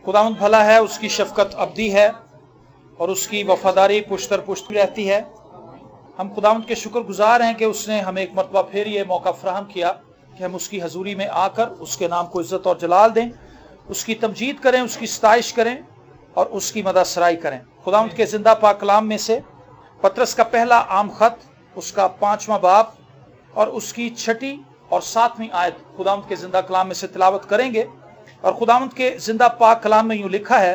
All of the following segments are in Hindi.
खुदावंद भला है, उसकी शफकत अब्दी है और उसकी वफादारी पुश्तर पुश्त रहती है। हम खुदावंद के शुक्रगुजार हैं कि उसने हमें एक मरतबा फिर ये मौका फराहम किया कि हम उसकी हजूरी में आकर उसके नाम को इज्जत और जलाल दें, उसकी तमजीद करें, उसकी सताइश करें और उसकी मददसराई करें। खुदावंद के जिंदा पाक कलाम में से पतरस का पहला आम खत, उसका 5वां बाब और उसकी 6ठी और 7वीं आयत खुदावंद के जिंदा कलाम में से तिलावत करेंगे। और खुदावंद के जिंदा पाक कलाम में यूं लिखा है,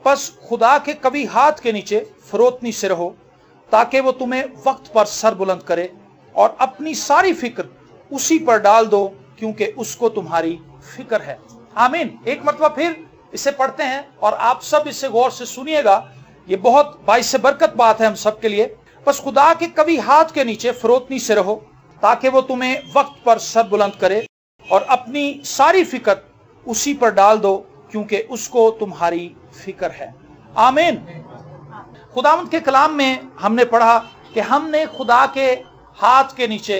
बस खुदा के कभी हाथ के नीचे फरोतनी से रहो ताकि वो तुम्हें वक्त पर सर बुलंद करे और अपनी सारी फिक्र उसी पर डाल दो क्योंकि उसको तुम्हारी फिक्र है। आमीन। एक मरतबा फिर इसे पढ़ते हैं और आप सब इसे गौर से सुनिएगा। ये बहुत बाइस बरकत बात है हम सब के लिए। बस खुदा के कभी हाथ के नीचे फरोतनी से रहो ताकि वो तुम्हें वक्त पर सर बुलंद करे और अपनी सारी फिक्र उसी पर डाल दो क्योंकि उसको तुम्हारी फिक्र है। आमीन। खुदावंद के कलाम में हमने पढ़ा कि हमने खुदा के हाथ के नीचे,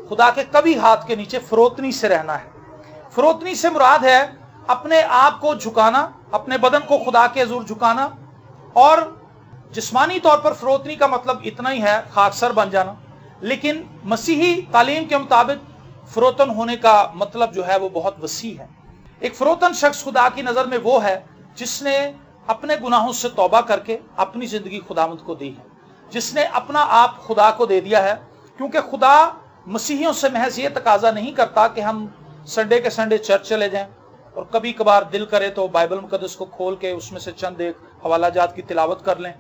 खुदा के कभी हाथ के नीचे फरोतनी से रहना है। फरोतनी से मुराद है अपने आप को झुकाना, अपने बदन को खुदा के हजूर झुकाना। और जिस्मानी तौर पर फरोतनी का मतलब इतना ही है, खाकसर बन जाना। लेकिन मसीही तालीम के मुताबिक फरोतन होने का मतलब जो है वो बहुत वसी है। एक फरोतन शख्स खुदा की नजर में वो है जिसने अपने गुनाहों से तौबा करके अपनी जिंदगी खुदावंद को दी है, जिसने अपना आप खुदा को दे दिया है। क्योंकि खुदा मसीहियों से महज ये तकाजा नहीं करता कि हम संडे के संडे चर्च चले जाएं और कभी कभार दिल करे तो बाइबल मुकद्दस को खोल के उसमें से चंद एक हवाला जात की तिलावत कर लें,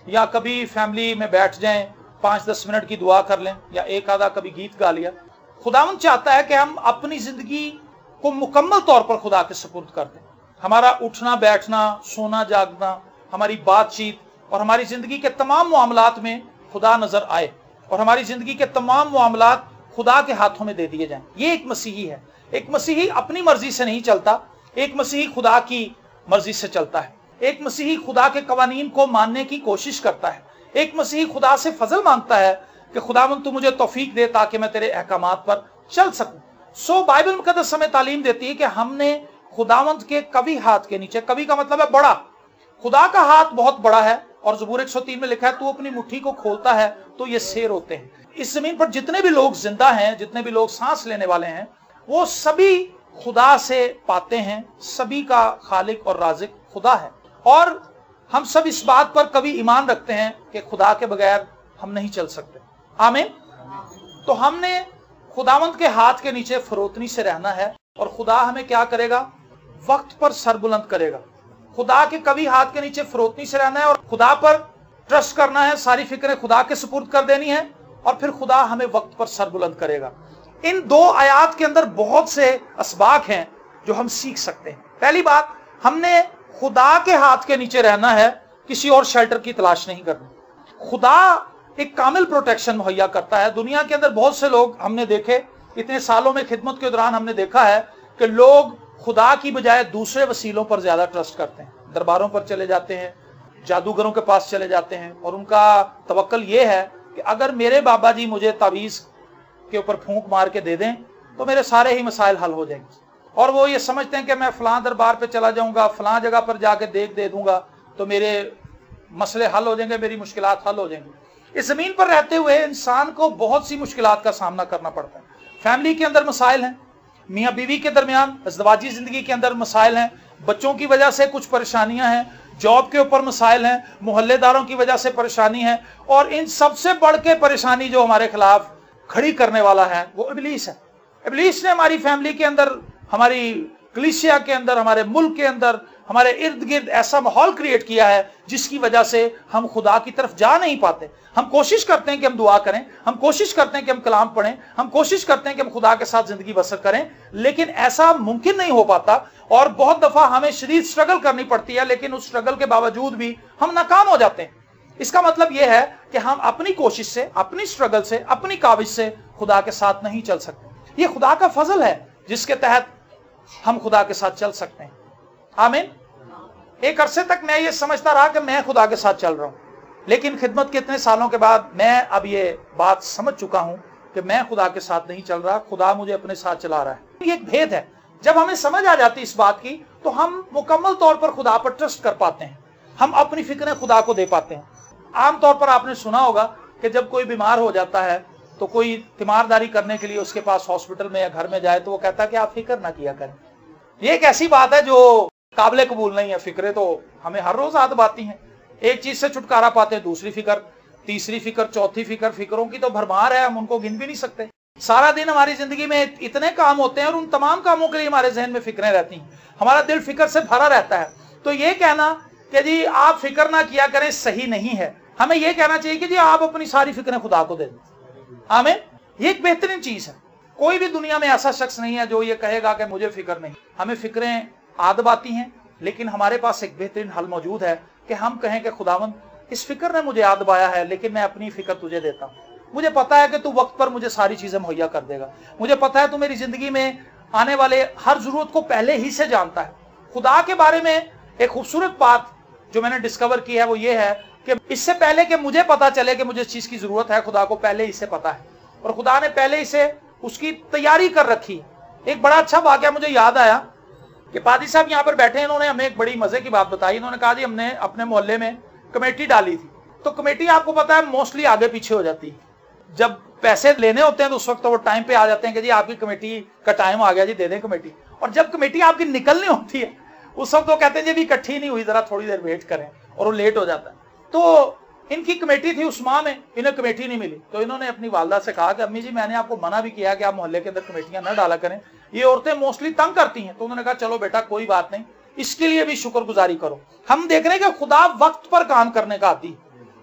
या कभी फैमिली में बैठ जाएं 5-10 मिनट की दुआ कर लें, या एक आधा कभी गीत गा लिया। खुदावंद चाहता है कि हम अपनी जिंदगी को मुकम्मल तौर पर खुदा के सुपुर्द कर दें। हमारा उठना बैठना, सोना जागना, हमारी बातचीत और हमारी जिंदगी के तमाम मामलात में खुदा नजर आए और हमारी जिंदगी के तमाम मामलात खुदा के हाथों में दे दिए जाएं। ये एक मसीही है। एक मसीही अपनी मर्जी से नहीं चलता, एक मसीही खुदा की मर्जी से चलता है। एक मसीही खुदा के कवानीन को मानने की कोशिश करता है। एक मसीही खुदा से फजल मांगता है कि खुदावंद तू मुझे तौफीक दे ताकि मैं तेरे अहकामात पर चल सकूं। सो बाइबल मुकद्दस हमें तालीम देती है कि हमने खुदावंद के कभी हाथ के नीचे, कभी का मतलब है बड़ा, खुदा का हाथ बहुत बड़ा है। और ज़बूर 103 में लिखा है, तू अपनी मुट्ठी को खोलता है तो ये शेर होते हैं। इस जमीन पर जितने भी लोग जिंदा हैं, जितने भी लोग सांस लेने वाले हैं, वो सभी खुदा से पाते हैं। सभी का खालिक और राज़िक खुदा है। और हम सब इस बात पर कभी ईमान रखते हैं कि खुदा के बगैर हम नहीं चल सकते। आमीन। तो हमने खुदावंद के हाथ के नीचे फरोतनी से रहना है और खुदा हमें क्या करेगा? वक्त पर सर बुलंद करेगा। खुदा के कभी हाथ के नीचे फरोतनी से रहना है और खुदा पर ट्रस्ट करना है, सारी फिक्रें खुदा के सुपुर्द कर देनी है और फिर खुदा हमें वक्त पर सर बुलंद करेगा। इन दो आयात के अंदर बहुत से असबाक हैं जो हम सीख सकते हैं। पहली बात, हमने खुदा के हाथ के नीचे रहना है, किसी और शेल्टर की तलाश नहीं करनी। खुदा एक कामिल प्रोटेक्शन मुहैया करता है। दुनिया के अंदर बहुत से लोग हमने देखे, इतने सालों में खिदमत के दौरान हमने देखा है कि लोग खुदा की बजाय दूसरे वसीलों पर ज्यादा ट्रस्ट करते हैं। दरबारों पर चले जाते हैं, जादूगरों के पास चले जाते हैं और उनका तवक्कल ये है कि अगर मेरे बाबा जी मुझे तावीज के ऊपर फूंक मार के दे दें तो मेरे सारे ही मसाइल हल हो जाएंगे। और वो ये समझते हैं कि मैं फलां दरबार पे चला जाऊंगा, फलां जगह पर जाके देख दे दूंगा तो मेरे मसले हल हो जाएंगे, मेरी मुश्किलात हल हो जाएंगी। इस जमीन पर रहते हुए इंसान को बहुत सी मुश्किलात का सामना करना पड़ता है। फैमिली के अंदर मसाइल हैं, मियाँ बीवी के दरमियान अज़दवाजी जिंदगी के अंदर मसाइल हैं, बच्चों की वजह से कुछ परेशानियां हैं, जॉब के ऊपर मसाइल हैं, मोहल्लेदारों की वजह से परेशानी है। और इन सबसे बढ़ के परेशानी जो हमारे खिलाफ खड़ी करने वाला है वो इब्लीस है। इब्लीस ने हमारी फैमिली के अंदर, हमारी कलीसिया के अंदर, हमारे मुल्क के अंदर, हमारे इर्द गिर्द ऐसा माहौल क्रिएट किया है जिसकी वजह से हम खुदा की तरफ जा नहीं पाते। हम कोशिश करते हैं कि हम दुआ करें, हम कोशिश करते हैं कि हम कलाम पढ़ें, हम कोशिश करते हैं कि हम खुदा के साथ जिंदगी बसर करें, लेकिन ऐसा मुमकिन नहीं हो पाता। और बहुत दफा हमें शदीद स्ट्रगल करनी पड़ती है, लेकिन उस स्ट्रगल के बावजूद भी हम नाकाम हो जाते हैं। इसका मतलब यह है कि हम अपनी कोशिश से, अपनी स्ट्रगल से, अपनी काविश से खुदा के साथ नहीं चल सकते। ये खुदा का फजल है जिसके तहत हम खुदा के साथ चल सकते हैं। आमीन। एक अरसे तक मैं ये समझता रहा कि मैं खुदा के साथ चल रहा हूं, लेकिन खिदमत के इतने सालों के बाद मैं अब ये बात समझ चुका हूं कि मैं खुदा के साथ नहीं चल रहा, खुदा मुझे अपने साथ चला रहा है। ये एक भेद है। जब हमें समझ आ जाती इस बात की तो हम मुकम्मल तौर पर खुदा पर ट्रस्ट कर पाते हैं, हम अपनी फिक्रें खुदा को दे पाते हैं। आमतौर पर आपने सुना होगा कि जब कोई बीमार हो जाता है तो कोई तीमारदारी करने के लिए उसके पास हॉस्पिटल में या घर में जाए तो वो कहता है कि आप फिक्र ना किया करें। ये एक ऐसी बात है जो काबिल कबूल नहीं है। फिक्रें तो हमें हर रोज आदत आती हैं, एक चीज से छुटकारा पाते हैं, दूसरी फिक्र, तीसरी फिक्र, चौथी फिक्र, फिक्रों की तो भरमार है, हम उनको गिन भी नहीं सकते। सारा दिन हमारी जिंदगी में इतने काम होते हैं और उन तमाम कामों के लिए हमारे जहन में फिक्रें रहती हैं, हमारा दिल फिक्र से भरा रहता है। तो ये कहना कि जी आप फिक्र ना किया करें सही नहीं है। हमें यह कहना चाहिए कि जी आप अपनी सारी फिक्रें खुदा को दे दें। आमीन। ये एक बेहतरीन चीज है। कोई भी दुनिया में ऐसा शख्स नहीं है जो ये कहेगा कि मुझे फिक्र नहीं। हमें फिक्रें आदब आती हैं, लेकिन हमारे पास एक बेहतरीन हल मौजूद है कि हम कहें कि खुदावंद इस फिक्र ने मुझे आदब आया है, लेकिन मैं अपनी फिक्र तुझे देता हूं। मुझे पता है कि तू वक्त पर मुझे सारी चीजें मुहैया कर देगा। मुझे पता है तू मेरी जिंदगी में आने वाले हर जरूरत को पहले ही से जानता है। खुदा के बारे में एक खूबसूरत बात जो मैंने डिस्कवर की है वो ये है कि इससे पहले कि मुझे पता चले कि मुझे इस चीज की जरूरत है, खुदा को पहले ही से पता है और खुदा ने पहले ही से उसकी तैयारी कर रखी। एक बड़ा अच्छा वाकया मुझे याद आया कि पादी साहब यहाँ पर बैठे, इन्होंने हमें एक बड़ी मजे की बात बताई। इन्होंने कहा जी हमने अपने मोहल्ले में कमेटी डाली थी। तो कमेटी आपको पता है मोस्टली आगे पीछे हो जाती है। जब पैसे लेने होते हैं तो उस वक्त तो वो टाइम पे आ जाते हैं कि जी आपकी कमेटी का टाइम आ गया जी, दे दें कमेटी। और जब कमेटी आपकी निकलनी होती है उस वक्त वो कहते हैं जी अभी इकट्ठी नहीं हुई, जरा थोड़ी देर वेट करें, और वो लेट हो जाता है। तो इनकी कमेटी थी उस माह में, इन्हें कमेटी नहीं मिली। तो इन्होंने अपनी वालदा से कहा कि अम्मी जी मैंने आपको मना भी किया कि आप मोहल्ले के अंदर कमेटियां न डाला करें, ये औरतें मोस्टली तंग करती हैं। तो उन्होंने कहा चलो बेटा कोई बात नहीं, इसके लिए भी शुक्रगुजारी करो। हम देख रहे हैं कि खुदा वक्त पर काम करने का आदी।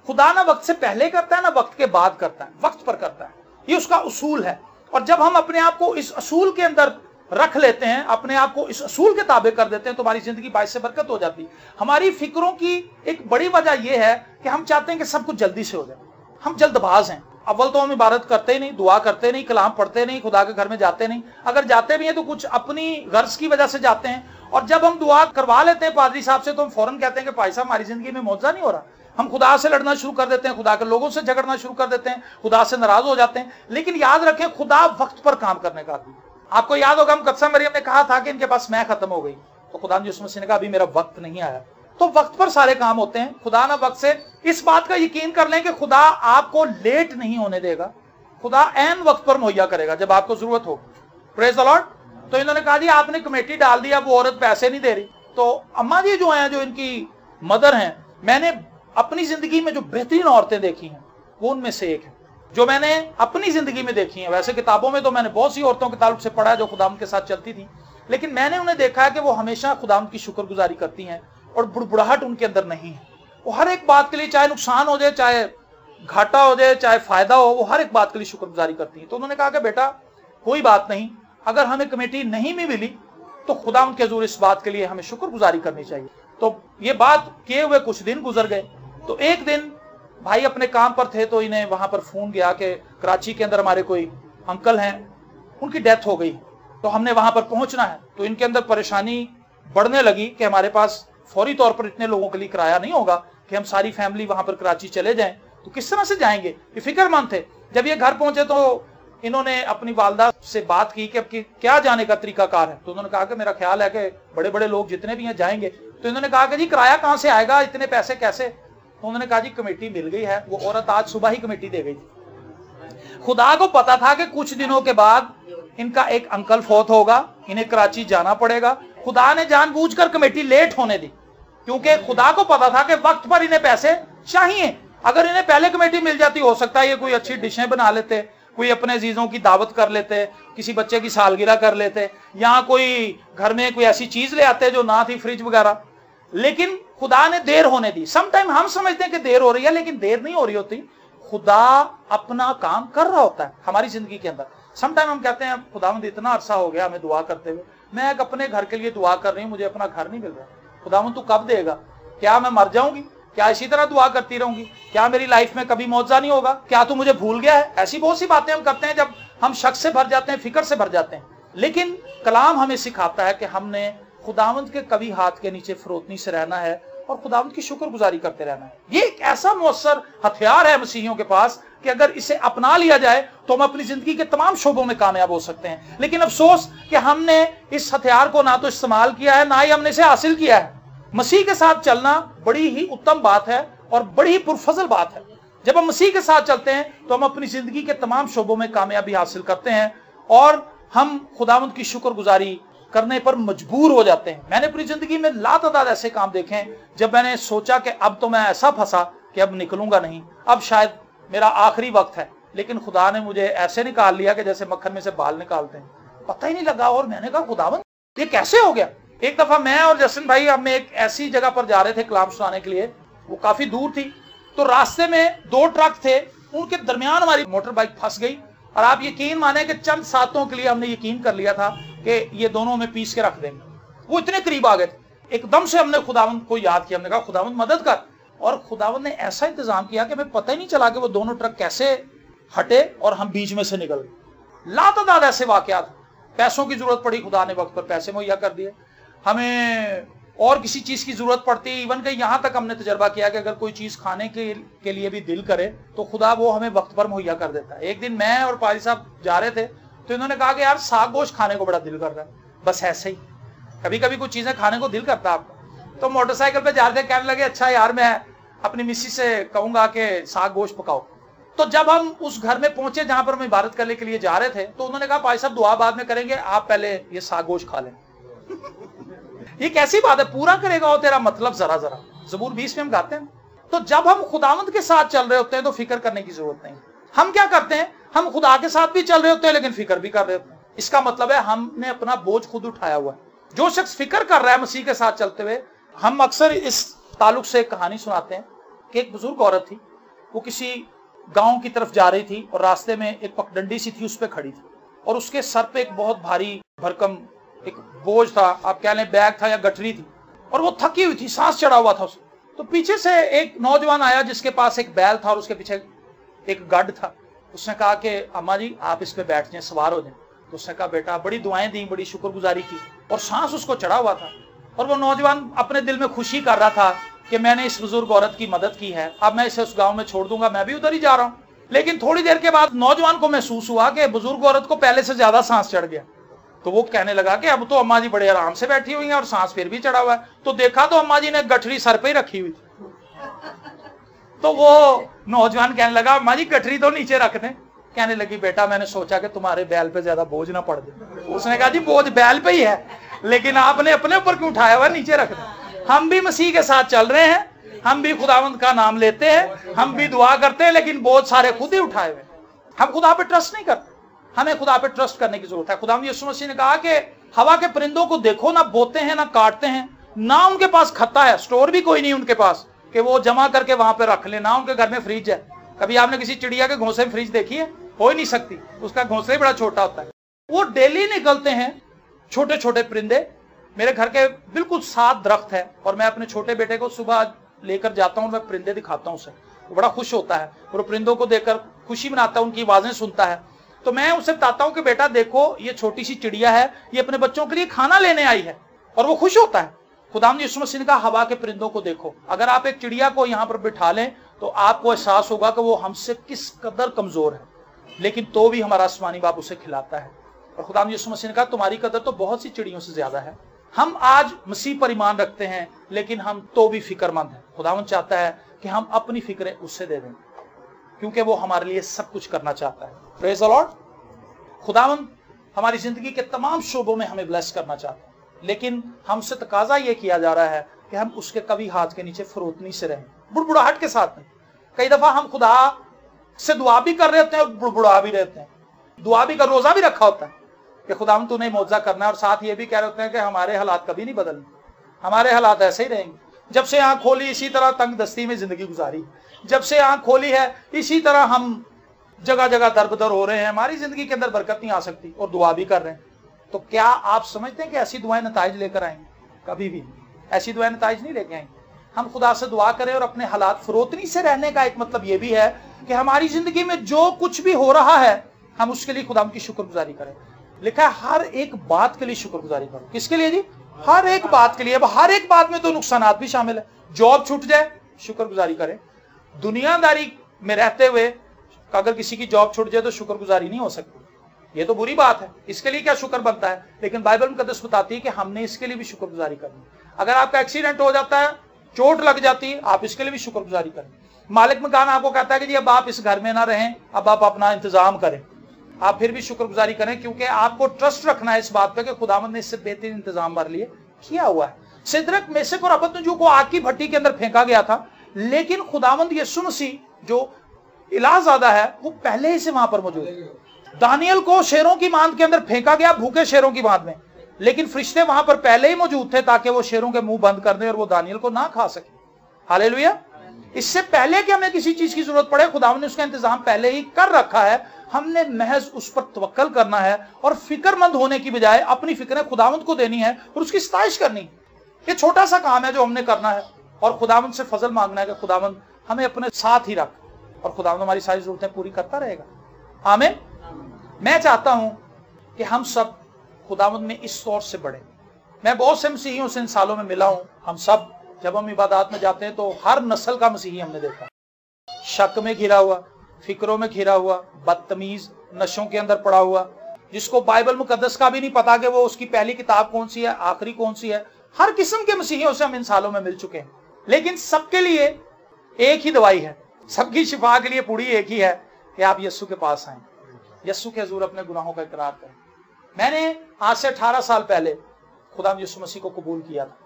खुदा ना वक्त से पहले करता है ना वक्त के बाद करता है, वक्त पर करता है। ये उसका उसूल है। और जब हम अपने आप को इस असूल के अंदर रख लेते हैं, अपने आप को इस असूल के ताबे कर देते हैं, तो हमारी जिंदगी बाइस से बरकत हो जाती है। हमारी फिक्रों की एक बड़ी वजह यह है कि हम चाहते हैं कि सब कुछ जल्दी से हो जाए। हम जल्दबाज हैं। अव्वल तो हम इबादत करते ही नहीं, दुआ करते नहीं, कलाम पढ़ते नहीं, खुदा के घर में जाते नहीं। अगर जाते भी हैं तो कुछ अपनी गर्ज की वजह से जाते हैं। और जब हम दुआ करवा लेते हैं पादरी साहब से तो हम फौरन कहते हैं कि भाई साहब हमारी जिंदगी में मौजा नहीं हो रहा। हम खुदा से लड़ना शुरू कर देते हैं, खुदा के लोगों से झगड़ना शुरू कर देते हैं, खुदा से नाराज हो जाते हैं। लेकिन याद रखें खुदा वक्त पर काम करने का आदी। आपको याद होगा हम कदसा मरियम ने कहा था कि इनके पास मैं खत्म हो गई, तो खुदा ने उसमें कहा अभी मेरा वक्त नहीं आया। तो वक्त पर सारे काम होते हैं। खुदा ना वक्त से इस बात का यकीन कर लें कि खुदा आपको लेट नहीं होने देगा। खुदा ऐन वक्त पर मुहैया करेगा जब आपको जरूरत हो। Praise the Lord. तो इन्होंने कहा जी आपने कमेटी डाल दी, अब वो औरत पैसे नहीं दे रही। तो अम्मा जी जो हैं, जो इनकी मदर हैं, मैंने अपनी जिंदगी में जो बेहतरीन औरतें देखी हैं वो उनमें से एक है जो मैंने अपनी जिंदगी में देखी है। वैसे किताबों में तो मैंने बहुत सी औरतों के ताल्लुक से पढ़ा है जो खुदाम के साथ चलती थी, लेकिन मैंने उन्हें देखा है कि वो हमेशा खुदाम की शुक्रगुजारी करती हैं और बुड़बुड़ाहट उनके अंदर नहीं है। वो हर एक बात के लिए, चाहे नुकसान हो जाए, चाहे घाटा हो जाए, चाहे फायदा हो, वो हर एक बात के लिए शुक्रगुजारी करती हैं। तो उन्होंने कहा कि बेटा कोई बात नहीं, अगर हमें कमेटी नहीं भी मिली तो खुदा उनके हजूर इस बात के लिए हमें शुक्रगुजारी करनी चाहिए। तो ये बात किए हुए कुछ दिन गुजर गए। तो एक दिन भाई अपने काम पर थे तो इन्हें वहां पर फोन गया कि कराची के अंदर हमारे कोई अंकल हैं, उनकी डेथ हो गई, तो हमने वहां पर पहुंचना है। तो इनके अंदर परेशानी बढ़ने लगी कि हमारे पास फौरी तौर पर इतने लोगों के लिए किराया नहीं होगा कि हम सारी फैमिली वहां पर कराची चले जाएं, तो किस तरह से जाएंगे। ये फिक्रमंद थे। जब ये घर पहुंचे तो इन्होंने अपनी वालदा से बात की कि अब क्या जाने का तरीकाकार है। तो उन्होंने कहा कि मेरा ख्याल है कि बड़े बड़े लोग जितने भी हैं जाएंगे। तो इन्होंने कहा कि जी किराया कहां से आएगा, इतने पैसे कैसे। तो उन्होंने कहा जी कमेटी मिल गई है। वो औरत आज सुबह ही कमेटी दे गई थी। खुदा को पता था कि कुछ दिनों के बाद इनका एक अंकल फौत होगा, इन्हें कराची जाना पड़ेगा। खुदा ने जानबूझकर कमेटी लेट होने दी क्योंकि खुदा को पता था कि वक्त पर इन्हें पैसे चाहिए। अगर इन्हें पहले कमेटी मिल जाती, हो सकता है ये कोई अच्छी डिशें बना लेते, कोई अपने अजीजों की दावत कर लेते, किसी बच्चे की सालगिरह कर लेते, या कोई घर में कोई ऐसी चीज ले आते जो ना थी, फ्रिज वगैरह। लेकिन खुदा ने देर होने दी। समटाइम हम समझते हैं कि देर हो रही है, लेकिन देर नहीं हो रही होती। खुदा अपना काम कर रहा होता है हमारी जिंदगी के अंदर। समटाइम हम कहते हैं खुदावंद इतना अरसा हो गया हमें दुआ करते हुए, मैं एक अपने घर के लिए दुआ कर रही हूँ, मुझे अपना घर नहीं मिल रहा। खुदावंद तू कब देगा? क्या मैं मर जाऊंगी? क्या इसी तरह दुआ करती रहूंगी? क्या मेरी लाइफ में कभी मौजा नहीं होगा? क्या तू मुझे भूल गया है? ऐसी बहुत सी बातें हम करते हैं जब हम शक से भर जाते हैं, फिक्र से भर जाते हैं। लेकिन कलाम हमें सिखाता है कि हमने खुदावंद के कभी हाथ के नीचे फरोतनी से रहना है और खुदावंद की शुक्रगुजारी करते रहना है। ये एक ऐसा मौसर हथियार है मसीहियों के पास कि अगर इसे अपना लिया जाए तो हम अपनी जिंदगी के तमाम शोबों में कामयाब हो सकते हैं। लेकिन अफसोस कि हमने इस हथियार को ना तो इस्तेमाल किया है, ना ही हमने इसे हासिल किया है। मसीह के साथ चलना बड़ी ही उत्तम बात है और बड़ी ही पुरफजल बात है। जब हम मसीह के साथ चलते हैं तो हम अपनी जिंदगी के तमाम शोबों में कामयाबी हासिल करते हैं और हम खुदावंद की शुक्रगुजारी करने पर मजबूर हो जाते हैं। मैंने अपनी जिंदगी में लातादाद ऐसे काम देखे हैं जब मैंने सोचा कि अब तो मैं ऐसा फंसा कि अब निकलूंगा नहीं, अब शायद मेरा आखिरी वक्त है, लेकिन खुदा ने मुझे ऐसे निकाल लिया कि जैसे मक्खन में से बाल निकालते हैं, पता ही नहीं लगा। और मैंने कहा खुदावंद ये कैसे हो गया। एक दफा मैं और जसन भाई हम एक ऐसी जगह पर जा रहे थे कलाम सुनाने के लिए, वो काफी दूर थी, तो रास्ते में 2 ट्रक थे, उनके दरमियान हमारी मोटर बाइक फंस गई और आप यकीन माने कि चंद सातों के लिए हमने यकीन कर लिया था कि ये दोनों में पीस के रख देंगे। वो इतने करीब आ गए थे। एकदम से हमने खुदावंद को याद किया, हमने कहा खुदावंद मदद कर, और खुदावंद ने ऐसा इंतजाम किया कि हमें पता ही नहीं चला कि वो दोनों ट्रक कैसे हटे और हम बीच में से निकल गए। लातादाद ऐसे वाकयात। पैसों की जरूरत पड़ी, खुदा ने वक्त पर पैसे मुहैया कर दिए। हमें और किसी चीज की जरूरत पड़ती है, इवन कि यहां तक हमने तजर्बा किया कि अगर कोई चीज खाने के लिए भी दिल करे तो खुदा वो हमें वक्त पर मुहैया कर देता है। एक दिन मैं और पारी साहब जा रहे थे तो इन्होंने कहा कि यार साग गोश्त खाने को बड़ा दिल कर रहा है। बस ऐसे ही कभी कभी कुछ चीजें खाने को दिल करता है आपका। तो मोटरसाइकिल पे जा रहे थे, कहने लगे अच्छा यार मैं अपनी मिस्सी से कहूंगा कि साग गोश्त पकाओ। तो जब हम उस घर में पहुंचे जहां पर हम इबादत करने के लिए जा रहे थे तो उन्होंने कहा भाई साहब दुआ बाद में करेंगे, आप पहले ये साग गोश्त खा लें। ये कैसी बात है, पूरा करेगा वो तेरा मतलब जरा जरा। ज़बूर 20 में हम गाते हैं। तो जब हम खुदावंद के साथ चल रहे होते हैं तो फिक्र करने की जरूरत नहीं। हम क्या करते हैं, हम खुदा के साथ भी चल रहे होते हैं लेकिन फिक्र भी कर रहे होते हैं। इसका मतलब है हमने अपना बोझ खुद उठाया हुआ है। जो शख्स फिक्र कर रहा है मसीह के साथ चलते हुए, हम अक्सर इस ताल्लुक से एक कहानी सुनाते हैं कि एक बुजुर्ग औरत थी, वो किसी गांव की तरफ जा रही थी और रास्ते में एक पगडंडी सी थी, उस पर खड़ी थी और उसके सर पे एक बहुत भारी भरकम एक बोझ था, आप कह लें बैग था या गठरी थी, और वो थकी हुई थी, सांस चढ़ा हुआ था उसे। तो पीछे से एक नौजवान आया जिसके पास एक बैल था और उसके पीछे एक गढ़ था। उसने कहा कि अम्मा जी आप इस पे बैठ जाएं, सवार हो जाएं। तो उसने कहा बेटा, बड़ी दुआएं दी, बड़ी शुक्रगुजारी की, और सांस उसको चढ़ा हुआ था। और वो नौजवान अपने दिल में खुशी कर रहा था कि मैंने इस बुजुर्ग औरत की मदद की है, अब मैं इसे उस गांव में छोड़ दूंगा, मैं भी उधर ही जा रहा हूँ। लेकिन थोड़ी देर के बाद नौजवान को महसूस हुआ कि बुजुर्ग औरत को पहले से ज्यादा सांस चढ़ गया। तो वो कहने लगा कि अब तो अम्मा जी बड़े आराम से बैठी हुई हैं और सांस फिर भी चढ़ा हुआ है। तो देखा तो अम्मा जी ने गठरी सर पे ही रखी हुई। तो वो नौजवान कहने लगा अम्मा जी गठरी तो नीचे रख दें। कहने लगी बेटा मैंने सोचा कि तुम्हारे बैल पे ज्यादा बोझ ना पड़ जाए। उसने कहा जी बोझ बैल पे ही है, लेकिन आपने अपने ऊपर क्यों उठाया हुआ, नीचे रख दें। हम भी मसीह के साथ चल रहे हैं, हम भी खुदावंद का नाम लेते हैं, हम भी दुआ करते हैं, लेकिन बोझ सारे खुद ही उठाए हुए। हम खुदा पे ट्रस्ट नहीं करते, हमें खुदा पे ट्रस्ट करने की जरूरत है। खुदावंद यीशु मसीह ने कहा कि हवा के परिंदों को देखो, ना बोते हैं ना काटते हैं, ना उनके पास खत्ता है, स्टोर भी कोई नहीं उनके पास कि वो जमा करके वहां पे रख ले, ना उनके घर में फ्रिज है। कभी आपने किसी चिड़िया के घोंसले में फ्रिज देखी है? हो ही नहीं सकती, उसका घोंसला ही बड़ा छोटा होता है। वो डेली निकलते हैं छोटे छोटे परिंदे। मेरे घर के बिल्कुल साथ दरख्त है और मैं अपने छोटे बेटे को सुबह लेकर जाता हूँ, मैं परिंदे दिखाता हूँ उसे, वो बड़ा खुश होता है और परिंदों को देखकर खुशी मनाता है, उनकी आवाजें सुनता है। तो मैं उसे बताता हूँ कि बेटा देखो ये छोटी सी चिड़िया है, ये अपने बच्चों के लिए खाना लेने आई है, और वो खुश होता है। खुदावंद यीशु मसीह ने कहा हवा के परिंदों को देखो। अगर आप एक चिड़िया को यहाँ पर बिठा लें तो आपको एहसास होगा कि वो हमसे किस कदर कमजोर है, लेकिन तो भी हमारा आसमानी बाप उसे खिलाता है। और खुदावंद यीशु मसीह ने कहा तुम्हारी कदर तो बहुत सी चिड़ियों से ज्यादा है। हम आज मसीह पर ईमान रखते हैं लेकिन हम तो भी फिक्रमंद हैं। खुदावंद चाहता है कि हम अपनी फिक्रें उससे दे दें, क्योंकि वो हमारे लिए सब कुछ करना चाहता है। Praise the Lord. खुदावंद हमारी जिंदगी के तमाम शोबों में हमें ब्लेस करना चाहता है, लेकिन हमसे तकाजा ये किया जा रहा है कि हम उसके कभी हाथ के नीचे फरोतनी से रहें, बुड़बुड़ाहट के साथ नहीं। कई दफा हम खुदा से दुआ भी कर रहे होते हैं और बुड़बुड़ा भी रहते हैं। दुआ भी कर, रोजा भी रखा होता है कि खुदावंद तूने मौजज़ा करना है, और साथ ये भी कह रहे होते हैं कि हमारे हालात कभी नहीं बदलने, हमारे हालात ऐसे ही रहेंगे। जब से आंख खोली इसी तरह तंग दस्ती में जिंदगी गुजारी, जब से आंख खोली है इसी तरह हम जगह जगह दरबदर हो रहे हैं, हमारी जिंदगी के अंदर बरकत नहीं आ सकती, और दुआ भी कर रहे हैं। तो क्या आप समझते हैं कि ऐसी दुआएं नताइज लेकर आएंगी? कभी भी ऐसी दुआएं नताइज नहीं लेके आएंगी। हम खुदा से दुआ करें और अपने हालात फरोतनी से रहने का एक मतलब यह भी है कि हमारी जिंदगी में जो कुछ भी हो रहा है हम उसके लिए खुदा की शुक्रगुजारी करें। लिखा है हर एक बात के लिए शुक्रगुजारी करो। किसके लिए जी? हर एक बात के लिए। अब हर एक बात में तो नुकसानात भी शामिल है। जॉब छूट जाए, शुक्रगुजारी करें। दुनियादारी में रहते हुए अगर किसी की जॉब छूट जाए तो शुक्रगुजारी नहीं हो सकती, ये तो बुरी बात है। इसके लिए क्या शुक्र बनता है? लेकिन बाइबल मुकद्दस बताती है कि हमने इसके लिए भी शुक्रगुजारी करनी। अगर आपका एक्सीडेंट हो जाता है, चोट लग जाती है, आप इसके लिए भी शुक्रगुजारी करें। मालिक मकान आपको कहता है कि जी अब आप इस घर में ना रहें, अब आप अपना इंतजाम करें, आप फिर भी शुक्रगुजारी करें, क्योंकि आपको ट्रस्ट रखना है इस बात पे कि खुदावंद ने इससे बेहतरीन इंतजाम हमारे लिए किया हुआ है। सिदरक, मेशक और अबदनगो को आग की भट्टी के अंदर फेंका गया था, लेकिन खुदावंद यीशु मसीह जो इलाहज़ादा है वो पहले ही से वहां पर मौजूद है। दानियल को शेरों की बांध के अंदर फेंका गया, भूखे शेरों की बांध में, लेकिन फरिश्ते वहां पर पहले ही मौजूद थे ताकि वो शेरों के मुंह बंद कर दें और वो दानियल को ना खा सके। हालेलुया। इससे पहले कि हमें किसी चीज की जरूरत पड़े, खुदावंद ने उसका इंतजाम पहले ही कर रखा है। हमने महज उस पर तवक्कल करना है और फिक्रमंद होने की बजाय अपनी फिक्रें खुदावंद को देनी है और उसकी सताइश करनी। ये छोटा सा काम है जो हमने करना है और खुदावंद से फजल मांगना है कि खुदावंद हमें अपने साथ ही रख, और खुदावंद हमारी सारी जरूरतें पूरी करता रहेगा। आमीन। मैं चाहता हूं कि हम सब खुदावंद में इस तौर से बढ़े। मैं बहुत से मसीहियों से इन सालों में मिला हूं। हम सब जब हम इबादत में जाते हैं तो हर नस्ल का मसीही हमने देखा, शक में घिरा हुआ, फिक्रों में घिरा हुआ, बदतमीज, नशों के अंदर पड़ा हुआ, जिसको बाइबल मुकद्दस का भी नहीं पता कि वो उसकी पहली किताब कौन सी है, आखिरी कौन सी है। हर किस्म के मसीहियों से हम इन सालों में मिल चुके हैं, लेकिन सबके लिए एक ही दवाई है, सबकी शिफा के लिए पूरी एक ही है कि आप यीशु के पास आए, यीशु के हुजूर अपने गुनाहों का इकरार करें। मैंने आज से 18 साल पहले खुदा यीशु मसीह को कबूल किया था।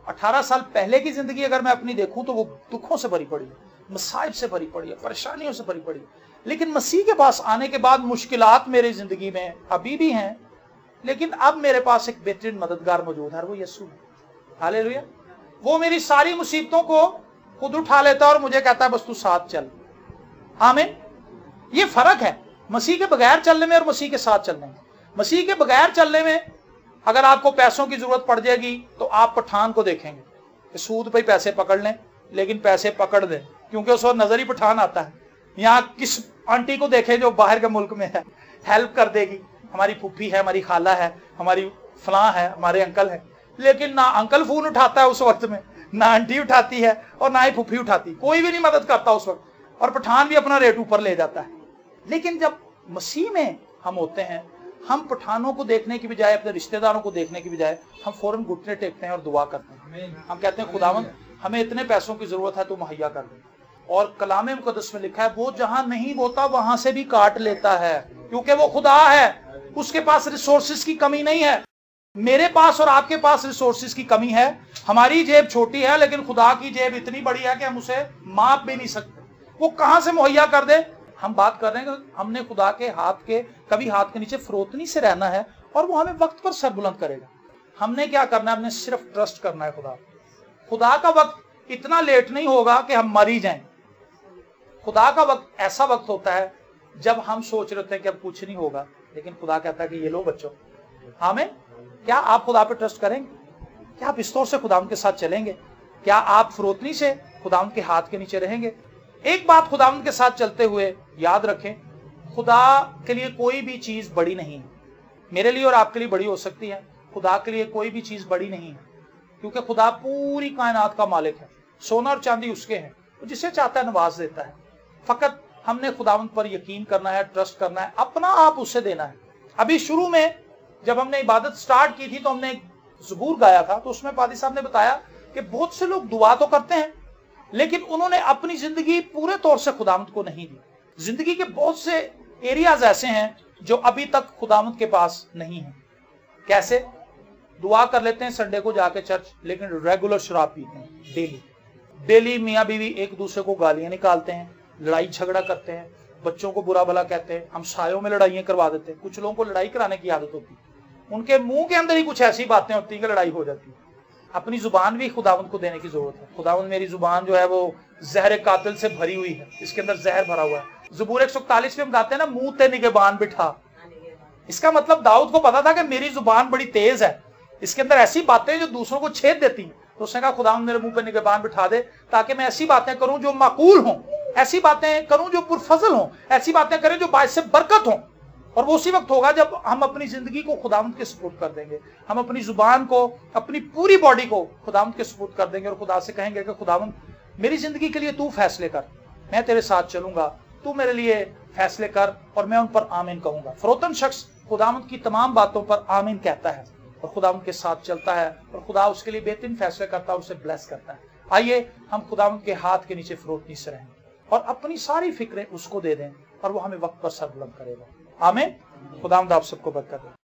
18 साल पहले की जिंदगी अगर मैं अपनी देखूं तो वो दुखों से भरी पड़ी है, मसाइब से भरी पड़ी है, परेशानियों से भरी पड़ी है। लेकिन मसीह के पास आने के बाद मुश्किलात मेरी जिंदगी में अभी भी हैं, लेकिन अब मेरे पास एक बेहतरीन मददगार मौजूद है, वो यीशु है। हालेलुया। वो मेरी सारी मुसीबतों को खुद उठा लेता है और मुझे कहता है बस तू साथ चल। आमीन। ये फर्क है मसीह के बगैर चलने में और मसीह के साथ चलने में। मसीह के बगैर चलने में अगर आपको पैसों की जरूरत पड़ जाएगी तो आप पठान को देखेंगे कि सूद पे पैसे पकड़ लें, लेकिन पैसे पकड़ दें, क्योंकि उस वक्त नजर ही पठान आता है। यहाँ किस आंटी को देखें जो बाहर के मुल्क में है, हेल्प कर देगी, हमारी फूफी है, हमारी खाला है, हमारी फलां है, हमारे अंकल है, लेकिन ना अंकल फोन उठाता है उस वक्त में, ना आंटी उठाती है और ना ही फूफी उठाती, कोई भी नहीं मदद करता उस वक्त, और पठान भी अपना रेट ऊपर ले जाता है। लेकिन जब मसीह में हम होते हैं, हम पठानों को देखने की बजाय, अपने रिश्तेदारों को देखने की बजाय हम फौरन घुटने टेकते हैं और दुआ करते हैं। हम कहते हैं खुदावंद हमें इतने पैसों की जरूरत है, तो मुहैया कर दे। और कलामे मुकद्दस में लिखा है वो जहां नहीं बोता वहां से भी काट लेता है, क्योंकि वो खुदा है, उसके पास रिसोर्सेज की कमी नहीं है। मेरे पास और आपके पास रिसोर्सेज की कमी है। हमारी जेब छोटी है, लेकिन खुदा की जेब इतनी बड़ी है कि हम उसे माप भी नहीं सकते। वो कहां से मुहैया कर दे। हम बात कर रहे हैं कि हमने खुदा के कभी हाथ के नीचे फरोतनी से रहना है और वो हमें वक्त पर सर बुलंद करेगा। हमने क्या करना है, हमने सिर्फ ट्रस्ट करना है खुदा का वक्त इतना लेट नहीं होगा कि हम मर ही जाएं। खुदा का वक्त ऐसा वक्त होता है जब हम सोच रहे थे कि अब कुछ नहीं होगा, लेकिन खुदा कहता है कि ये लो बच्चों। हमें क्या आप खुदा पे ट्रस्ट करेंगे? क्या आप इस तौर से खुदा के साथ चलेंगे? क्या आप फरोतनी से खुदा के हाथ के नीचे रहेंगे? एक बात खुदा के साथ चलते हुए याद रखें, खुदा के लिए कोई भी चीज बड़ी नहीं है। मेरे लिए और आपके लिए बड़ी हो सकती है, खुदा के लिए कोई भी चीज बड़ी नहीं है, क्योंकि खुदा पूरी कायनात का मालिक है। सोना और चांदी उसके हैं, वो जिसे चाहता है नवाज देता है। फकत हमने खुदावंद पर यकीन करना है, ट्रस्ट करना है, अपना आप उससे देना है। अभी शुरू में जब हमने इबादत स्टार्ट की थी तो हमने एक ज़बूर गाया था, तो उसमें पादी साहब ने बताया कि बहुत से लोग दुआ तो करते हैं, लेकिन उन्होंने अपनी जिंदगी पूरे तौर से खुदावंद को नहीं दी। जिंदगी के बहुत से एरियाज ऐसे हैं जो अभी तक खुदावंद के पास नहीं है। कैसे? दुआ कर लेते हैं संडे को जाके चर्च, लेकिन रेगुलर शराब पीते हैं, डेली मियाँ बीवी एक दूसरे को गालियां निकालते हैं, लड़ाई झगड़ा करते हैं, बच्चों को बुरा भला कहते हैं, हम सायों में लड़ाइयां करवा देते हैं। कुछ लोगों को लड़ाई कराने की आदत होती है, उनके मुंह के अंदर ही कुछ ऐसी बातें होती है कि लड़ाई हो जाती है। अपनी जुबान भी खुदावंद को देने की जरूरत है। खुदावंद मेरी जुबान जो है वो जहर कातिल से भरी हुई है, इसके अंदर जहर भरा हुआ है। ज़बूर 141 में हम गाते हैं ना, मुंह ते निगहबान बिठा। इसका मतलब दाऊद को पता था कि मेरी जुबान बड़ी तेज है, इसके अंदर ऐसी बातें जो दूसरों को छेद देती हैं। तो उसने कहा खुदावंद मेरे मुंह पे निगहबान बिठा दे, ताकि मैं ऐसी बातें करूं जो माकूल हों, ऐसी बातें करूं जो पुरफजल हों, ऐसी बातें करें जो बायस से बरकत हों। और वो उसी वक्त होगा जब हम अपनी जिंदगी को खुदावंद के सुपुर्द कर देंगे, हम अपनी जुबान को, अपनी पूरी बॉडी को खुदावंद के सुपुर्द कर देंगे और खुदा से कहेंगे कि खुदावंद मेरी जिंदगी के लिए तू फैसले कर, मैं तेरे साथ चलूंगा, तू मेरे लिए फैसले कर और मैं उन पर आमीन कहूंगा। फरोतन शख्स खुदावंद की तमाम बातों पर आमीन कहता है और खुदावंद के साथ चलता है और खुदा उसके लिए बेहतरीन फैसले करता है, उसे ब्लेस करता है। आइए हम खुदावंद के हाथ के नीचे फरोतनी से रहें और अपनी सारी फिक्रें उसको दे दें और वो हमें वक्त पर सरबुलंद करेगा। आमीन। खुदावंद आप सबको बरकत दे।